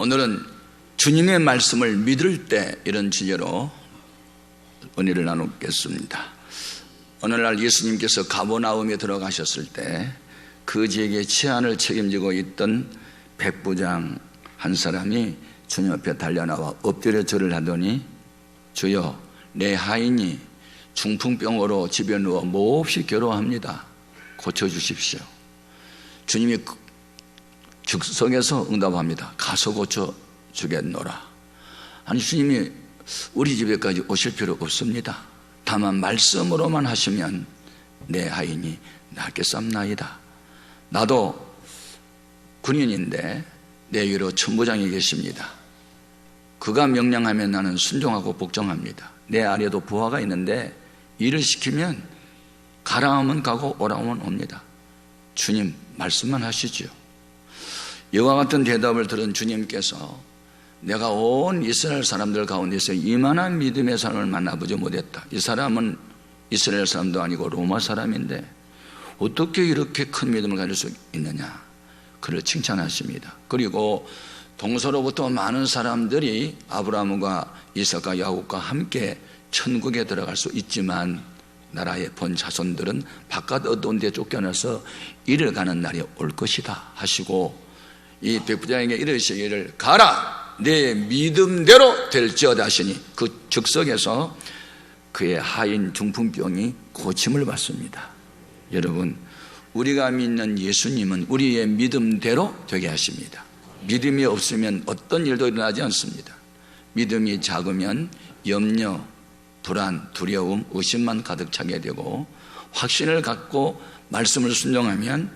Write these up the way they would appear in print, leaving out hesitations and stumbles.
오늘은 주님의 말씀을 믿을 때, 이런 주제로 은혜를 나누겠습니다. 오늘날 예수님께서 가버나움에 들어가셨을 때 그 지역의 치안을 책임지고 있던 백부장 한 사람이 주님 앞에 달려나와 엎드려 절을 하더니, 주여, 내 하인이 중풍병으로 집에 누워 몹시 괴로워합니다. 고쳐주십시오. 주님이 즉석에서 응답합니다. 가서 고쳐주겠노라. 아니, 주님이 우리 집에까지 오실 필요 없습니다. 다만 말씀으로만 하시면 내 하인이 낫겠삼나이다. 나도 군인인데 내 위로 천부장이 계십니다. 그가 명령하면 나는 순종하고 복종합니다. 내 아래도 부하가 있는데 일을 시키면 가라 하면 가고 오라 하면 옵니다. 주님 말씀만 하시지요. 이와 같은 대답을 들은 주님께서 내가 온 이스라엘 사람들 가운데서 이만한 믿음의 사람을 만나보지 못했다. 이 사람은 이스라엘 사람도 아니고 로마 사람인데 어떻게 이렇게 큰 믿음을 가질 수 있느냐, 그를 칭찬하십니다. 그리고 동서로부터 많은 사람들이 아브라함과 이삭과 야곱과 함께 천국에 들어갈 수 있지만 나라의 본 자손들은 바깥 어두운 데 쫓겨나서 이를 가는 날이 올 것이다 하시고, 이 백부장에게 이르시기를 가라, 내 믿음대로 될지어다 하시니 그 즉석에서 그의 하인 중풍병이 고침을 받습니다. 여러분, 우리가 믿는 예수님은 우리의 믿음대로 되게 하십니다. 믿음이 없으면 어떤 일도 일어나지 않습니다. 믿음이 작으면 염려, 불안, 두려움, 의심만 가득 차게 되고, 확신을 갖고 말씀을 순종하면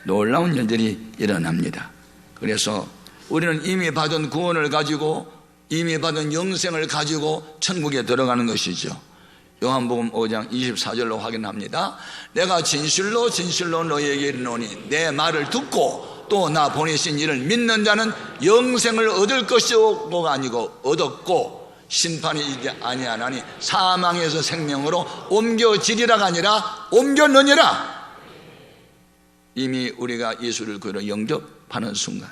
놀라운 일들이 일어납니다. 그래서 우리는 이미 받은 구원을 가지고, 이미 받은 영생을 가지고 천국에 들어가는 것이죠. 요한복음 5장 24절로 확인합니다. 내가 진실로 진실로 너희에게 이르노니 내 말을 듣고 또 나 보내신 이를 믿는 자는 영생을 얻을 것이고가 아니고 얻었고 심판이 이제 아니하나니 사망에서 생명으로 옮겨지리라가 아니라 옮겨느니라. 이미 우리가 예수를 그로 영접하는 순간,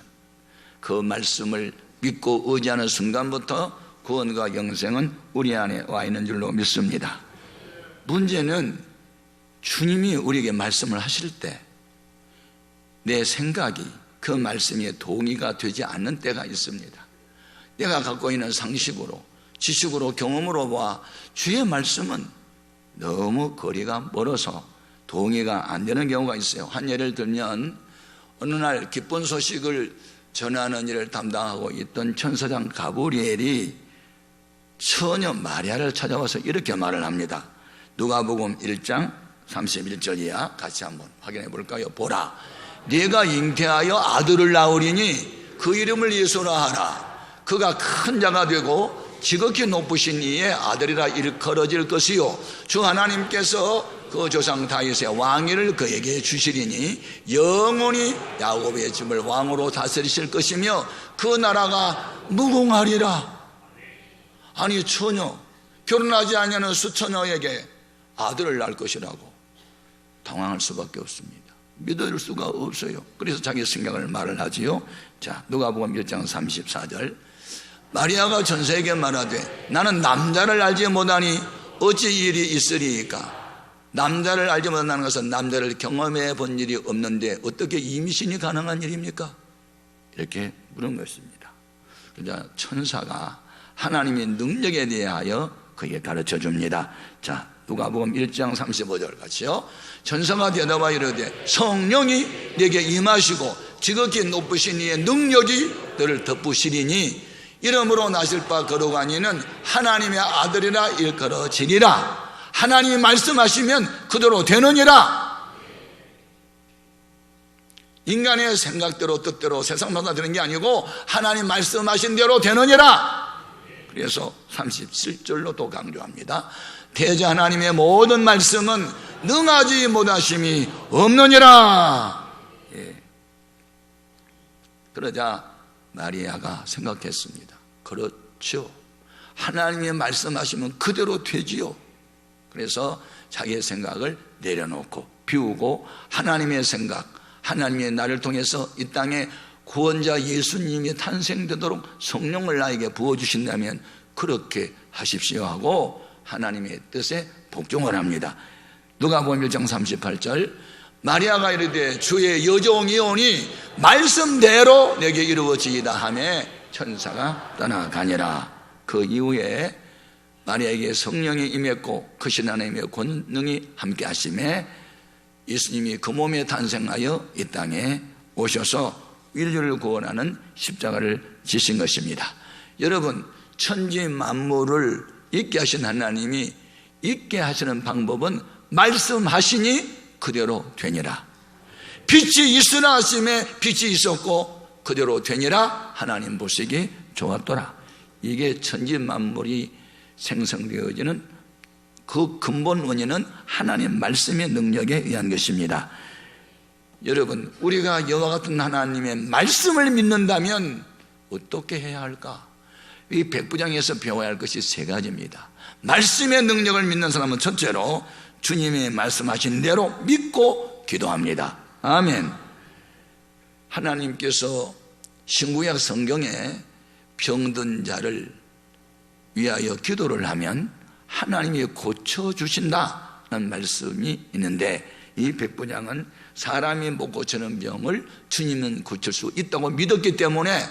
그 말씀을 믿고 의지하는 순간부터 구원과 영생은 우리 안에 와 있는 줄로 믿습니다. 문제는 주님이 우리에게 말씀을 하실 때 내 생각이 그 말씀에 동의가 되지 않는 때가 있습니다. 내가 갖고 있는 상식으로, 지식으로, 경험으로 봐 주의 말씀은 너무 거리가 멀어서 동의가 안 되는 경우가 있어요. 한 예를 들면, 어느 날 기쁜 소식을 전하는 일을 담당하고 있던 천사장 가브리엘이 처녀 마리아를 찾아와서 이렇게 말을 합니다. 누가복음 1장 31절이야. 같이 한번 확인해 볼까요? 보라, 네가 잉태하여 아들을 낳으리니 그 이름을 예수라 하라. 그가 큰 자가 되고 지극히 높으신 이의 아들이라 일컬어질 것이요, 주 하나님께서 그 조상 다윗의 왕위를 그에게 주시리니 영원히 야곱의 집을 왕으로 다스리실 것이며 그 나라가 무궁하리라. 아니, 처녀, 결혼하지 않는 수처녀에게 아들을 낳을 것이라고 당황할 수밖에 없습니다. 믿을 수가 없어요. 그래서 자기 생각을 말을 하지요. 자, 누가복음 1장 34절. 마리아가 전세에게 말하되 나는 남자를 알지 못하니 어찌 이 일이 있으리이까. 남자를 알지 못한다는 것은 남자를 경험해 본 일이 없는데 어떻게 임신이 가능한 일입니까? 이렇게 물은 것입니다. 그러자 천사가 하나님의 능력에 대하여 그에게 가르쳐 줍니다. 자, 누가복음 1장 35절 같이요. 천사가 대답하여 이르되 성령이 내게 임하시고 지극히 높으신 이의 능력이 너를 덮으시리니 이름으로 나실 바 거룩한 이는 하나님의 아들이라 일컬어지리라. 하나님이 말씀하시면 그대로 되느니라. 인간의 생각대로 뜻대로 세상 받아들이는 게 아니고 하나님 말씀하신 대로 되느니라. 그래서 37절로 또 강조합니다. 대저 하나님의 모든 말씀은 능하지 못하심이 없느니라. 예. 그러자 마리아가 생각했습니다. 그렇죠, 하나님의 말씀하시면 그대로 되지요. 그래서 자기의 생각을 내려놓고 비우고 하나님의 생각, 하나님의 나를 통해서 이 땅에 구원자 예수님이 탄생되도록 성령을 나에게 부어주신다면 그렇게 하십시오 하고 하나님의 뜻에 복종을 합니다. 누가복음 1장 38절 마리아가 이르되 주의 여종이오니 말씀대로 내게 이루어지이다 하며 천사가 떠나가니라. 그 이후에 마리아에게 성령이 임했고 크신 하나님의 권능이 함께 하심에 예수님이 그 몸에 탄생하여 이 땅에 오셔서 인류를 구원하는 십자가를 지신 것입니다. 여러분, 천지 만물을 있게 하신 하나님이 있게 하시는 방법은 말씀하시니 그대로 되니라. 빛이 있으나 하심에 빛이 있었고 그대로 되니라. 하나님 보시기 좋았더라. 이게 천지 만물이 생성되어지는 그 근본 원인은 하나님 말씀의 능력에 의한 것입니다. 여러분, 우리가 이와 같은 하나님의 말씀을 믿는다면 어떻게 해야 할까? 이 백부장에서 배워야 할 것이 세 가지입니다. 말씀의 능력을 믿는 사람은 첫째로 주님이 말씀하신 대로 믿고 기도합니다. 아멘. 하나님께서 신구약 성경에 병든 자를 위하여 기도를 하면 하나님이 고쳐주신다는 말씀이 있는데, 이 백부장은 사람이 못 고치는 병을 주님은 고칠 수 있다고 믿었기 때문에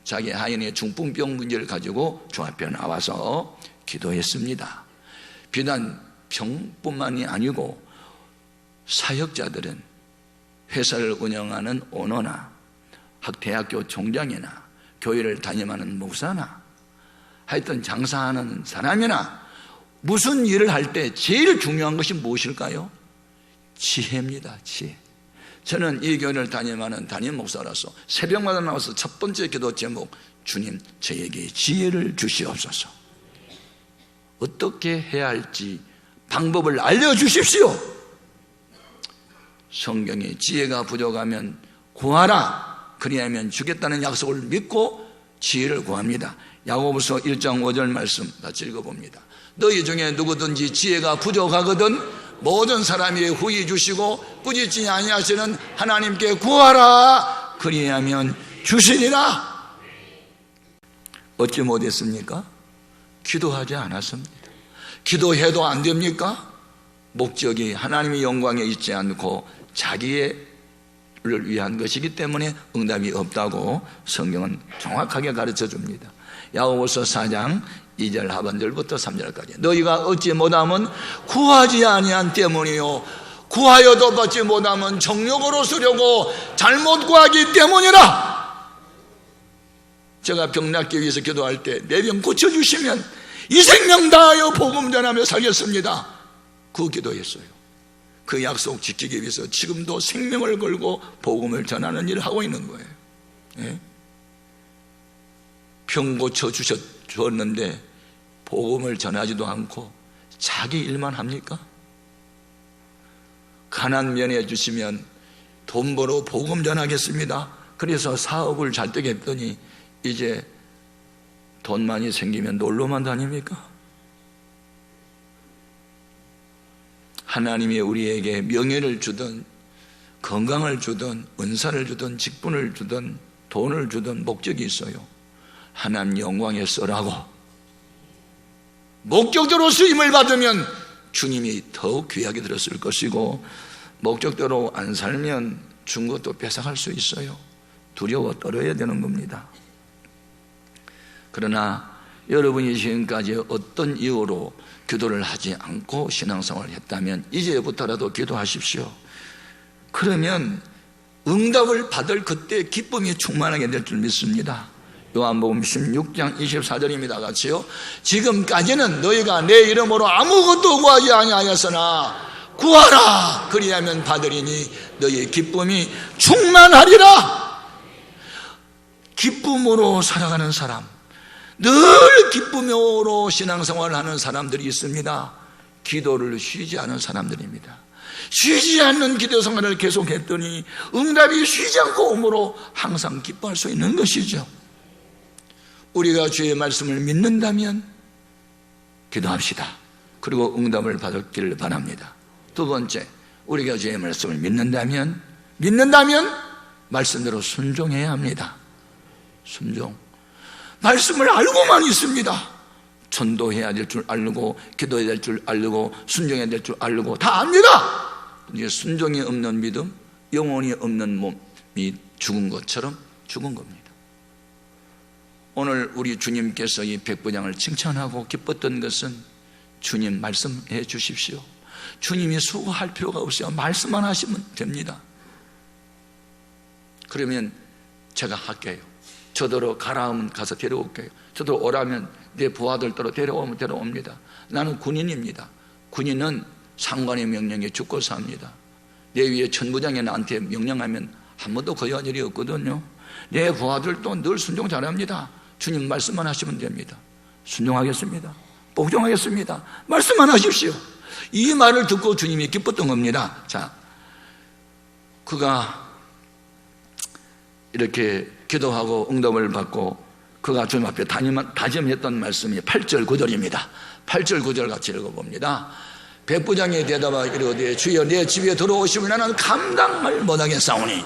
자기 하인의 중풍병 문제를 가지고 주 앞에 나와서 기도했습니다. 비단 병뿐만이 아니고 사역자들은 회사를 운영하는 오너나 대학교 총장이나 교회를 담임하는 목사나 하여튼 장사하는 사람이나 무슨 일을 할 때 제일 중요한 것이 무엇일까요? 지혜입니다. 지혜. 저는 이 교회를 담임하는 담임 목사라서 새벽마다 나와서 첫 번째 기도 제목, 주님 저에게 지혜를 주시옵소서. 어떻게 해야 할지 방법을 알려주십시오. 성경에 지혜가 부족하면 구하라, 그리하면 주겠다는 약속을 믿고 지혜를 구합니다. 야고보서 1장 5절 말씀 같이 읽어봅니다. 너희 중에 누구든지 지혜가 부족하거든 모든 사람이 후히 주시고 꾸짖지 아니하시는 하나님께 구하라, 그리하면 주시리라. 어찌 못했습니까? 기도하지 않았습니다. 기도해도 안 됩니까? 목적이 하나님의 영광에 있지 않고 자기를 위한 것이기 때문에 응답이 없다고 성경은 정확하게 가르쳐 줍니다. 야고보서 4장 2절 하반절부터 3절까지 너희가 얻지 못함은 구하지 아니한 때문이요 구하여도 받지 못함은 정욕으로 쓰려고 잘못 구하기 때문이라. 제가 병 낫기 위해서 기도할 때 내 병 고쳐주시면 이 생명 다하여 복음 전하며 살겠습니다, 그 기도했어요. 그 약속 지키기 위해서 지금도 생명을 걸고 복음을 전하는 일을 하고 있는 거예요. 예? 병 고쳐주셨는데 복음을 전하지도 않고 자기 일만 합니까? 가난 면해 주시면 돈 벌어 복음 전하겠습니다. 그래서 사업을 잘 되게 했더니 이제 돈 많이 생기면 놀러만 다닙니까? 하나님이 우리에게 명예를 주든 건강을 주든 은사를 주든 직분을 주든 돈을 주든 목적이 있어요. 하나님 영광에 쓰라고. 목적대로 쓰임을 받으면 주님이 더욱 귀하게 들었을 것이고, 목적대로 안 살면 준 것도 뺏어갈 수 있어요. 두려워 떨어야 되는 겁니다. 그러나 여러분이 지금까지 어떤 이유로 기도를 하지 않고 신앙생활을 했다면 이제부터라도 기도하십시오. 그러면 응답을 받을 그때 기쁨이 충만하게 될 줄 믿습니다. 요한복음 16장 24절입니다. 같이요. 지금까지는 너희가 내 이름으로 아무것도 구하지 아니하였으나 구하라, 그리하면 받으리니 너희의 기쁨이 충만하리라. 기쁨으로 살아가는 사람, 늘 기쁨으로 신앙생활을 하는 사람들이 있습니다. 기도를 쉬지 않은 사람들입니다. 쉬지 않는 기도 생활을 계속했더니 응답이 쉬지 않고 오므로 항상 기뻐할 수 있는 것이죠. 우리가 주의 말씀을 믿는다면 기도합시다. 그리고 응답을 받기를 바랍니다. 두 번째, 우리가 주의 말씀을 믿는다면 말씀대로 순종해야 합니다. 순종. 말씀을 알고만 있습니다. 전도해야 될 줄 알고, 기도해야 될 줄 알고, 순종해야 될 줄 알고 다 압니다. 이제 순종이 없는 믿음, 영혼이 없는 몸이 죽은 것처럼 죽은 겁니다. 오늘 우리 주님께서 이 백부장을 칭찬하고 기뻤던 것은 주님 말씀해 주십시오. 주님이 수고할 필요가 없어요. 말씀만 하시면 됩니다. 그러면 제가 할게요. 저더러 가라 하면 가서 데려올게요. 저더러 오라면 내 부하들더러 데려오면 데려옵니다. 나는 군인입니다. 군인은 상관의 명령에 죽고 삽니다. 내 위에 천부장이 나한테 명령하면 한 번도 거역한 일이 없거든요. 내 부하들도 늘 순종 잘합니다. 주님 말씀만 하시면 됩니다. 순종하겠습니다. 복종하겠습니다. 말씀만 하십시오. 이 말을 듣고 주님이 기뻤던 겁니다. 자, 그가 이렇게 기도하고 응답을 받고 그가 주님 앞에 다짐했던 말씀이 8절 9절입니다 8절 9절 같이 읽어봅니다. 백부장이 대답하여 이르되 주여 내 집에 들어오시면 나는 감당을 못하겠사오니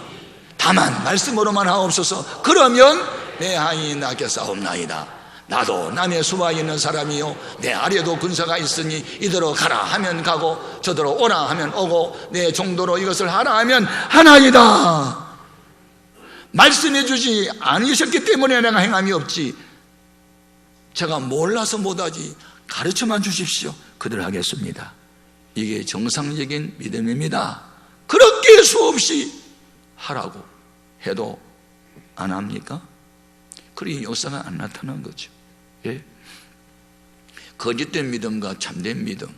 다만 말씀으로만 하옵소서. 그러면 내 하인이 낫겠사옵나이다. 나도 남의 수하에 있는 사람이요 내 아래도 군사가 있으니 이대로 가라 하면 가고 저대로 오라 하면 오고 내 정도로 이것을 하라 하면 하나이다. 말씀해 주지 않으셨기 때문에 내가 행함이 없지 제가 몰라서 못하지 가르쳐만 주십시오. 그들 하겠습니다. 이게 정상적인 믿음입니다. 그렇게 수없이 하라고 해도 안 합니까? 그러니 역사가 안 나타난 거죠. 예? 거짓된 믿음과 참된 믿음,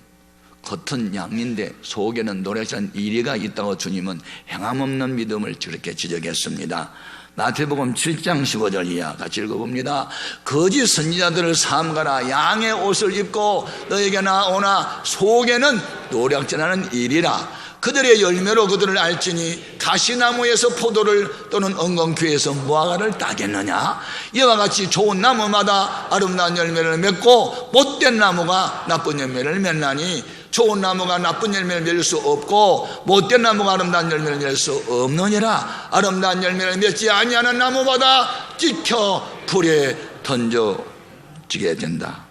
겉은 양인데 속에는 노래찬 이리가 있다고 주님은 행함없는 믿음을 저렇게 지적했습니다. 마태복음 7장 15절 이하 같이 읽어봅니다. 거짓 선지자들을 삼가라. 양의 옷을 입고 너에게 나오나 속에는 노략질하는 일이라. 그들의 열매로 그들을 알지니 가시나무에서 포도를 또는 엉겅퀴에서 무화과를 따겠느냐. 이와 같이 좋은 나무마다 아름다운 열매를 맺고 못된 나무가 나쁜 열매를 맺나니 좋은 나무가 나쁜 열매를 맺을 수 없고 못된 나무가 아름다운 열매를 맺을 수 없느니라. 아름다운 열매를 맺지 아니하는 나무마다 찍혀 불에 던져지게 된다.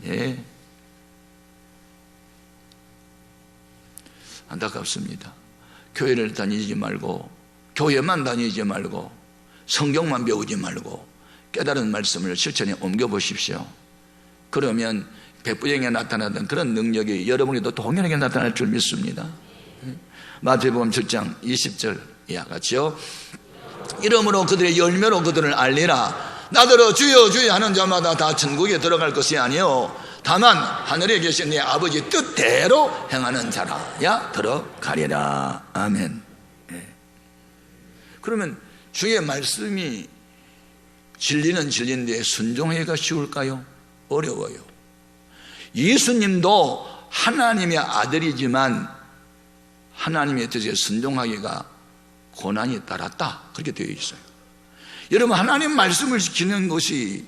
예. 안타깝습니다. 교회를 다니지 말고 교회만 다니지 말고 성경만 배우지 말고 깨달은 말씀을 실천에 옮겨보십시오. 그러면 백부장에 나타나던 그런 능력이 여러분에도 동일하게 나타날 줄 믿습니다. 마태복음 7장 20절 이하 같이요. 이러므로 그들의 열매로 그들을 알리라. 나더러 주여 주여 하는 자마다 다 천국에 들어갈 것이 아니요 다만 하늘에 계신 내 아버지 뜻대로 행하는 자라야 들어가리라. 아멘. 네. 그러면 주의 말씀이 진리는 진리인데 순종하기가 쉬울까요? 어려워요. 예수님도 하나님의 아들이지만 하나님의 뜻에 순종하기가 고난이 따랐다. 그렇게 되어 있어요. 여러분, 하나님 말씀을 지키는 것이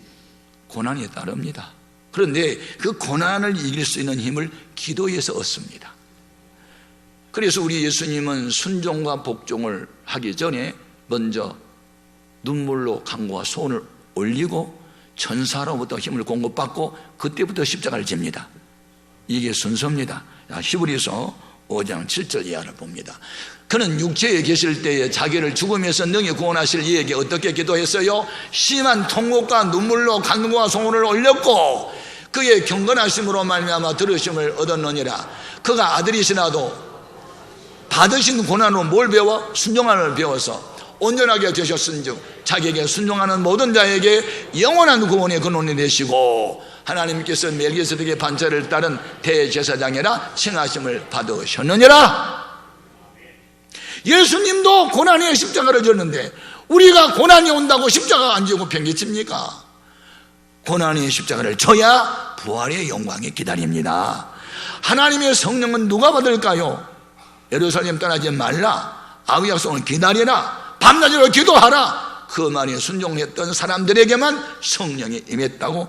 고난이 따릅니다. 그런데 그 고난을 이길 수 있는 힘을 기도에서 얻습니다. 그래서 우리 예수님은 순종과 복종을 하기 전에 먼저 눈물로 강구와 소원을 올리고 천사로부터 힘을 공급받고 그때부터 십자가를 집니다. 이게 순서입니다. 히브리서 5장 7절 이하를 봅니다. 그는 육체에 계실 때에 자기를 죽음에서 능히 구원하실 이에게 어떻게 기도했어요? 심한 통곡과 눈물로 간구와 소원을 올렸고 그의 경건하심으로 말미암아 들으심을 얻었느니라. 그가 아들이시라도 받으신 고난으로 뭘 배워? 순종함을 배워서 온전하게 되셨은즉 자기에게 순종하는 모든 자에게 영원한 구원의 근원이 되시고 하나님께서 멜기세덱의 반차를 따른 대제사장이라 칭하심을 받으셨느니라. 예수님도 고난의 십자가를 졌는데 우리가 고난이 온다고 십자가 안 지고 평기칩니까? 고난의 십자가를 져야 부활의 영광이 기다립니다. 하나님의 성령은 누가 받을까요? 예루살렘 떠나지 말라. 아의 약속은 기다리라. 밤낮으로 기도하라. 그 말에 순종했던 사람들에게만 성령이 임했다고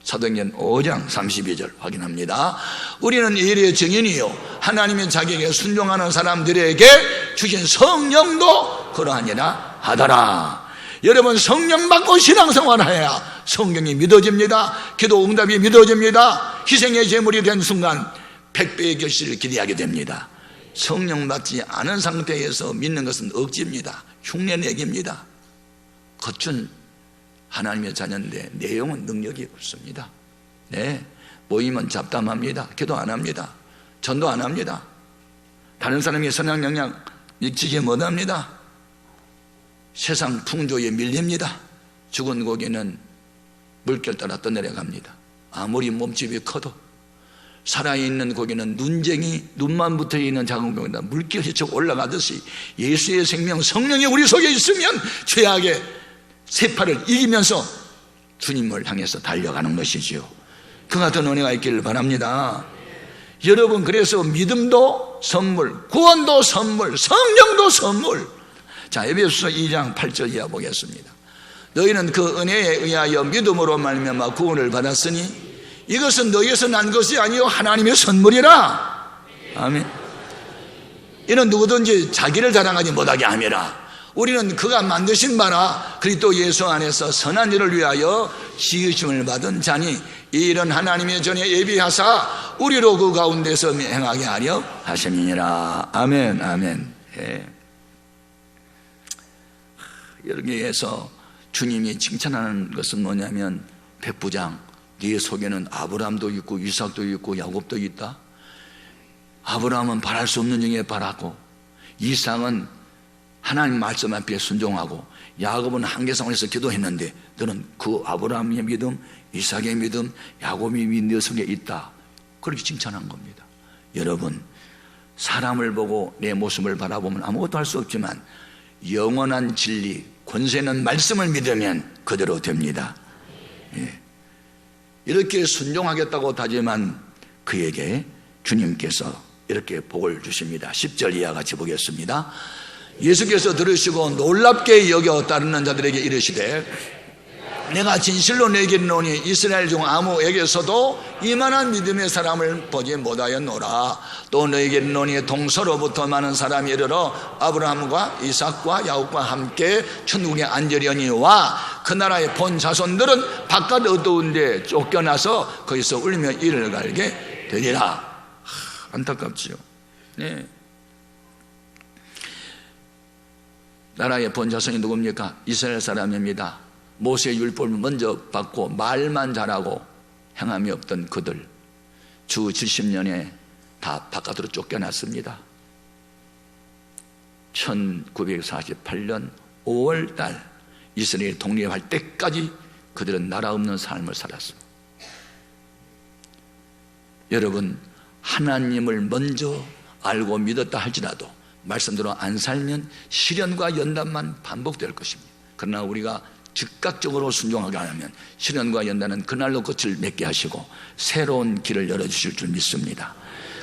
사도행전 5장 32절 확인합니다. 우리는 일의 증인이요 하나님의 자격에 순종하는 사람들에게 주신 성령도 그러하니라 하더라. 여러분, 성령 받고 신앙생활해야 성경이 믿어집니다. 기도 응답이 믿어집니다. 희생의 제물이 된 순간 100배의 결실을 기대하게 됩니다. 성령 받지 않은 상태에서 믿는 것은 억지입니다. 흉내내기입니다. 겉은 하나님의 자녀인데 내용은 능력이 없습니다. 네, 모이면 잡담합니다. 기도 안 합니다. 전도 안 합니다. 다른 사람의 선한 영향 미치지 못합니다. 세상 풍조에 밀립니다. 죽은 고기는 물결 따라 떠내려갑니다. 아무리 몸집이 커도 살아있는 고기는 눈만 붙어있는 작은 고기다 물결이 쭉 올라가듯이 예수의 생명 성령이 우리 속에 있으면 죄악의 세파를 이기면서 주님을 향해서 달려가는 것이지요. 그 같은 은혜가 있기를 바랍니다. 여러분, 그래서 믿음도 선물, 구원도 선물, 성령도 선물. 자, 에베소서 2장 8절 이하 보겠습니다. 너희는 그 은혜에 의하여 믿음으로 말미암아 구원을 받았으니 이것은 너희에서 난 것이 아니요 하나님의 선물이라. 아멘. 이는 누구든지 자기를 자랑하지 못하게 함이라. 우리는 그가 만드신 바라 그리스도 예수 안에서 선한 일을 위하여 지으심을 받은 자니 이 일은 하나님의 전에 예비하사 우리로 그 가운데서 행하게 하려 하심이니라. 아멘. 아멘. 예. 여기에서 주님이 칭찬하는 것은 뭐냐면, 백부장 네 속에는 아브라함도 있고 이삭도 있고 야곱도 있다. 아브라함은 바랄 수 없는 중에 바랐고, 이삭은 하나님 말씀 앞에 순종하고, 야곱은 한계상에서 기도했는데 너는 그 아브라함의 믿음, 이삭의 믿음, 야곱의 믿음 네 속에 있다. 그렇게 칭찬한 겁니다. 여러분, 사람을 보고 내 모습을 바라보면 아무것도 할 수 없지만 영원한 진리, 권세는 말씀을 믿으면 그대로 됩니다. 예. 이렇게 순종하겠다고 다짐한 그에게 주님께서 이렇게 복을 주십니다. 10절 이하 같이 보겠습니다. 예수께서 들으시고 놀랍게 여겨 따르는 자들에게 이르시되 내가 진실로 너희에게 이르노니 이스라엘 중 아무에게서도 이만한 믿음의 사람을 보지 못하였노라. 또 너희에게 이르노니 동서로부터 많은 사람이 이르러 아브라함과 이삭과 야곱과 함께 천국에 앉으려니와 그 나라의 본 자손들은 바깥 어두운 데 쫓겨나서 거기서 울며 이를 갈게 되리라. 안타깝지요. 네. 나라의 본 자손이 누굽니까? 이스라엘 사람입니다. 모세의 율법을 먼저 받고 말만 잘하고 행함이 없던 그들, 주 70년에 다 바깥으로 쫓겨났습니다. 1948년 5월달 이스라엘이 독립할 때까지 그들은 나라 없는 삶을 살았습니다. 여러분, 하나님을 먼저 알고 믿었다 할지라도 말씀대로 안 살면 시련과 연단만 반복될 것입니다. 그러나 우리가 즉각적으로 순종하게 하면 시련과 연단은 그날로 끝을 맺게 하시고 새로운 길을 열어주실 줄 믿습니다.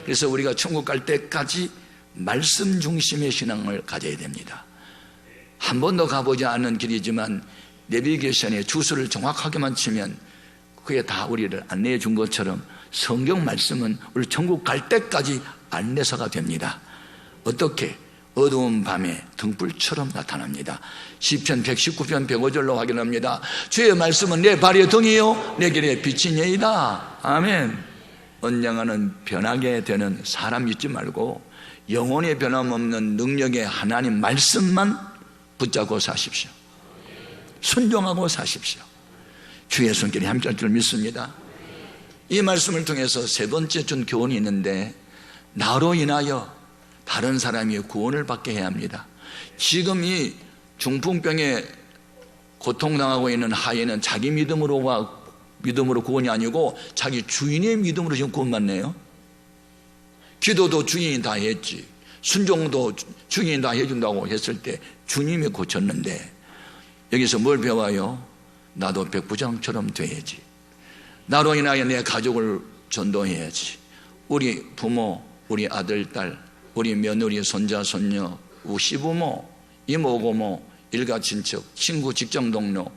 그래서 우리가 천국 갈 때까지 말씀 중심의 신앙을 가져야 됩니다. 한 번도 가보지 않은 길이지만 내비게이션에 주소를 정확하게만 치면 그게 다 우리를 안내해 준 것처럼 성경 말씀은 우리 천국 갈 때까지 안내서가 됩니다. 어떻게? 어두운 밤에 등불처럼 나타납니다. 시편 119편 105절로 확인합니다. 주의 말씀은 내 발의 등이요 내 길의 빛이니이다. 아멘. 언젠가는 변하게 되는 사람 믿지 말고 영원히 변함없는 능력의 하나님 말씀만 붙잡고 사십시오. 순종하고 사십시오. 주의 손길이 함께할 줄 믿습니다. 이 말씀을 통해서 세 번째 준 교훈이 있는데, 나로 인하여 다른 사람이 구원을 받게 해야 합니다. 지금 이 중풍병에 고통당하고 있는 하인은 자기 믿음으로 구원이 아니고 자기 주인의 믿음으로 지금 구원받네요. 기도도 주인이 다 했지, 순종도 주인이 다 해준다고 했을 때 주님이 고쳤는데, 여기서 뭘 배워요? 나도 백부장처럼 돼야지. 나로 인하여 내 가족을 전도해야지. 우리 부모, 우리 아들, 딸, 우리 며느리, 손자, 손녀, 시부모, 이모, 고모, 일가 친척, 친구, 직장 동료,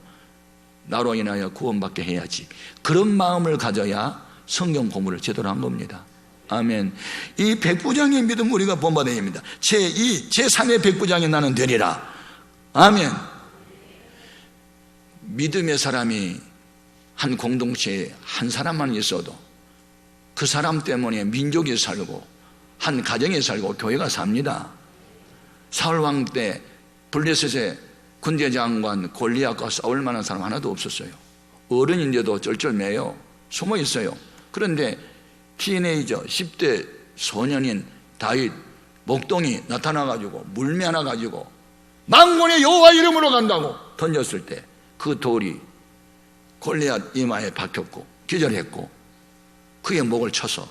나로 인하여 구원받게 해야지. 그런 마음을 가져야 성경 공부를 제대로 한 겁니다. 아멘. 이 백부장의 믿음 우리가 본받아야 합니다. 제2, 제3의 백부장이 나는 되리라. 아멘. 믿음의 사람이 한 공동체에 한 사람만 있어도 그 사람 때문에 민족이 살고 한 가정이 살고 교회가 삽니다. 사울왕 때 블레셋의 군대장관 골리앗과 싸울 만한 사람 하나도 없었어요. 어른인데도 쩔쩔매요. 숨어 있어요. 그런데 티네이저 10대 소년인 다윗 목동이 나타나가지고 물매 하나 가지고 만군의 여호와 이름으로 간다고 던졌을 때 그 돌이 골리앗 이마에 박혔고 기절했고 그의 목을 쳐서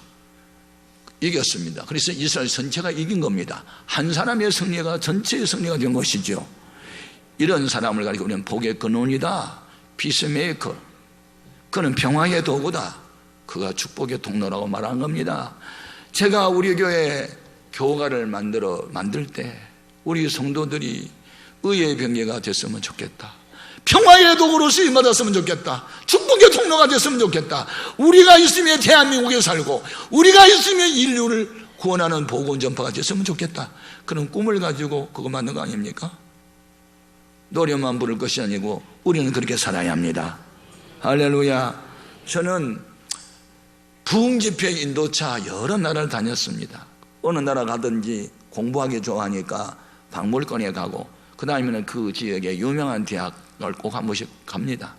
이겼습니다. 그래서 이스라엘 전체가 이긴 겁니다. 한 사람의 승리가 전체의 승리가 된 것이죠. 이런 사람을 가지고 우리는 복의 근원이다. 피스메이커. 그는 평화의 도구다. 그가 축복의 통로라고 말한 겁니다. 제가 우리 교회 교가를 만들 때 우리 성도들이 의의 병기가 됐으면 좋겠다. 평화의 도구로 쓰임받았으면 좋겠다. 축복의 통로가 됐으면 좋겠다. 우리가 있으면 대한민국에 살고 우리가 있으면 인류를 구원하는 복음 전파가 됐으면 좋겠다. 그런 꿈을 가지고 그거 만든 거 아닙니까? 노래만 부를 것이 아니고 우리는 그렇게 살아야 합니다. 할렐루야. 저는 부흥집회 인도차 여러 나라를 다녔습니다. 어느 나라 가든지 공부하기 좋아하니까 박물관에 가고 그 다음에는 그 지역에 유명한 대학을 꼭 한 번씩 갑니다.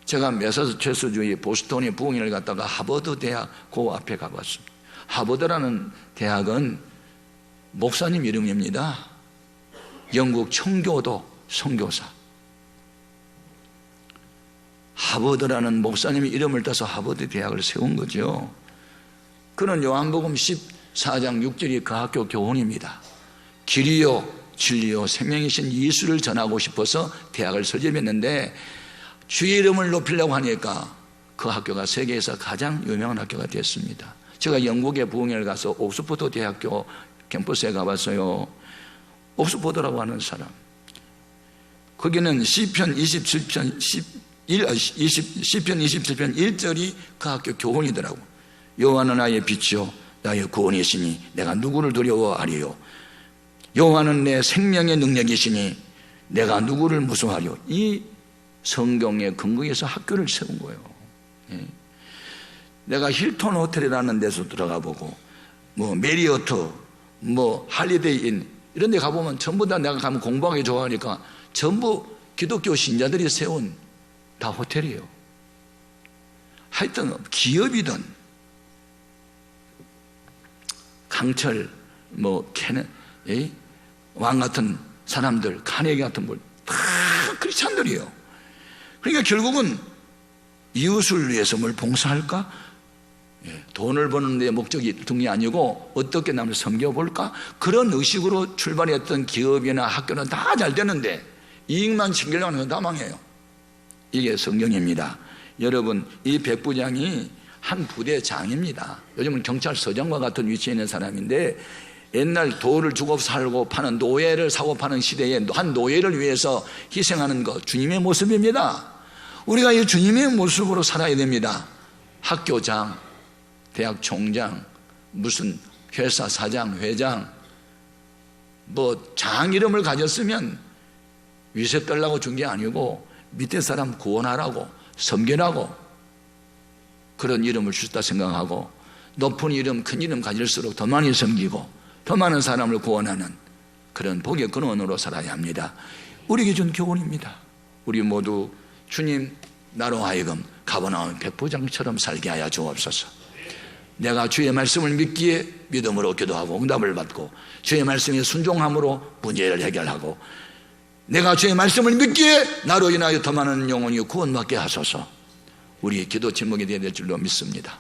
제가 매사추세츠주의 보스턴에 부흥회를 갔다가 하버드 대학 그 앞에 가봤습니다. 하버드라는 대학은 목사님 이름입니다. 영국 청교도 선교사 하버드라는 목사님의 이름을 따서 하버드 대학을 세운 거죠. 그는 요한복음 14장 6절이 그 학교 교훈입니다. 길이요 진리요 생명이신 예수를 전하고 싶어서 대학을 설립했는데 주의 이름을 높이려고 하니까 그 학교가 세계에서 가장 유명한 학교가 됐습니다. 제가 영국에 부흥회를 가서 옥스퍼드 대학교 캠퍼스에 가봤어요. 옥스퍼드라고 하는 사람, 거기는 시편 27편 1절이 그 학교 교훈이더라고. 여호와는 나의 빛이요 나의 구원이시니 내가 누구를 두려워하리요. 여호와는 내 생명의 능력이시니 내가 누구를 무서워하리요. 이 성경의 근거에서 학교를 세운 거예요. 내가 힐톤 호텔이라는 데서 들어가 보고 뭐 메리어트 뭐 할리데이인 이런 데 가보면 전부 다 내가 가면 공부하기 좋아하니까 전부 기독교 신자들이 세운 다 호텔이에요. 하여튼 기업이든 강철 뭐 캐는 왕 같은 사람들, 카네기 같은 분 다 크리스찬들이에요. 그러니까 결국은 이웃을 위해서 뭘 봉사할까? 돈을 버는 데 목적이 등이 아니고 어떻게 남을 섬겨볼까? 그런 의식으로 출발했던 기업이나 학교는 다 잘 되는데 이익만 챙기려고 하는 건 다 망해요. 이게 성경입니다. 여러분, 이 백부장이 한 부대장입니다. 요즘은 경찰서장과 같은 위치에 있는 사람인데 옛날 돌을 주고 살고 파는 노예를 사고 파는 시대에 한 노예를 위해서 희생하는 것, 주님의 모습입니다. 우리가 이 주님의 모습으로 살아야 됩니다. 학교장, 대학 총장, 무슨 회사 사장, 회장, 뭐 장 이름을 가졌으면 위세 떨라고 준 게 아니고 밑에 사람 구원하라고, 섬기라고 그런 이름을 주셨다 생각하고 높은 이름, 큰 이름 가질수록 더 많이 섬기고 더 많은 사람을 구원하는 그런 복의 근원으로 살아야 합니다. 우리에게 준 교훈입니다. 우리 모두 주님 나로 하여금 가버나움 백부장처럼 살게 하여 주옵소서. 내가 주의 말씀을 믿기에 믿음으로 기도하고 응답을 받고 주의 말씀에 순종함으로 문제를 해결하고 내가 주의 말씀을 믿기에 나로 인하여 더 많은 영혼이 구원받게 하소서. 우리의 기도 제목이 되어야 될 줄로 믿습니다.